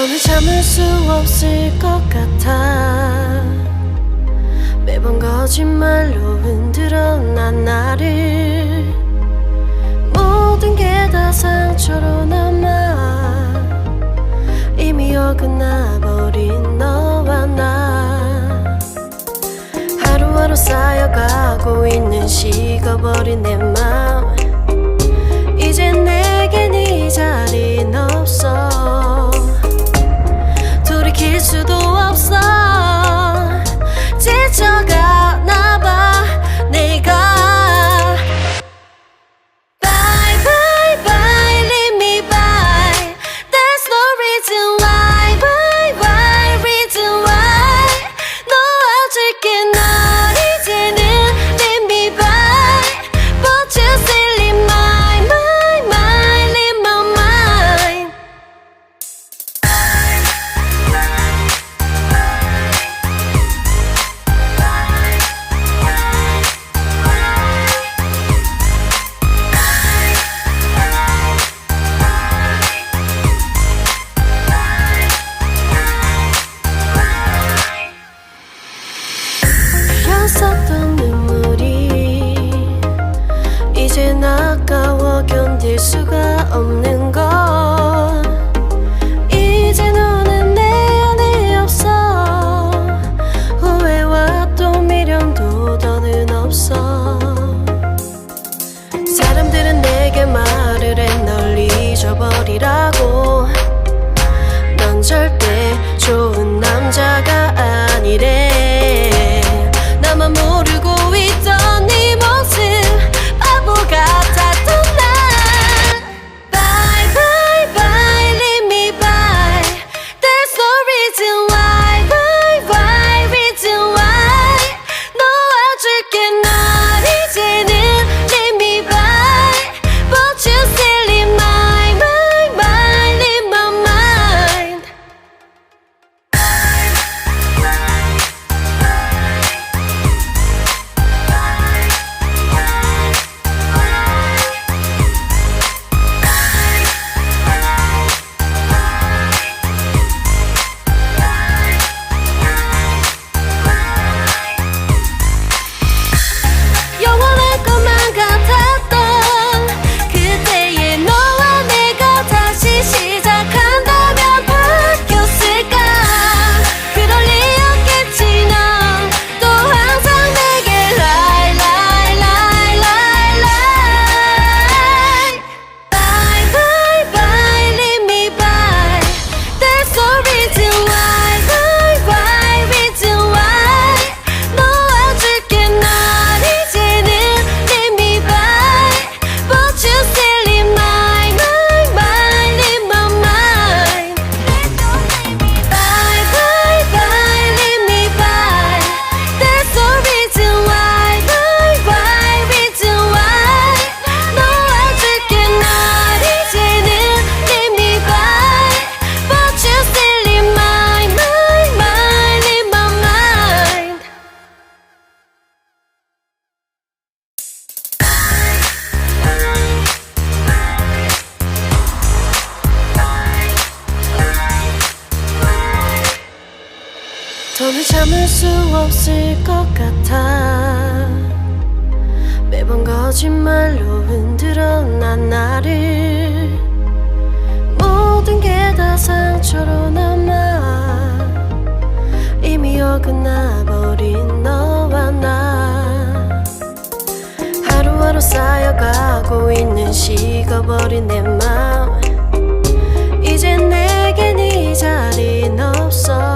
더는 참을 수 없을 것 같아. 매번 거짓말로 흔들어 난 나를. 모든 게 다 상처로 남아 이미 어긋나버린 너와 나. 하루하루 쌓여가고 있는 식어버린 내 맘. 이젠 내겐 이 자리는 없어. 돌이킬 수도 없어. 지쳐가나봐 내가. Bye bye bye leave me by. There's no reason why. Bye bye reason why. 놓아줄게 널 이제는 leave me by. But you still in my mind, in my mind. 흘렸었던 눈물이 이젠 아까워 견딜 수가 없는 것. 이제 너는 내 안에 없어. 후회와 또 미련도 더는 없어. 사람들은 내게 말을 해 널 잊어버리라고. 넌 절대 좋은 남자가 아니래. 나만 모르고 있던 네 모습 바보 같았던 난. Bye bye bye leave me by. There's no reason why. Bye bye reason why. 놓아줄게 널 이제는 leave me by. But you still in my mind, in my mind. 영원할 것만 같았던 그때의 너와 내가 다시 시작한다면 바뀌었을까. 그럴 리 없겠지. 넌 또 항상 내게 lie lie lie lie lie. Bye bye bye leave me by. There's no reason why. Bye bye reason why. 놓아줄게 널 이제는 leave me by. But you still in my mind, in my mind. Bye bye bye leave me by. There's no reason why. Bye bye reason why. 놓아줄게 널 이제는 leave me by. But you still in my mind, in my mind. 더는 참을 수 없을 것 같아. 매번 거짓말로 흔들어 난 나를. 모든 게 다 상처로 남아 이미 어긋나버린 너와 나. 하루하루 쌓여가고 있는 식어버린 내 맘. 이젠 내겐 이 자리는 없어.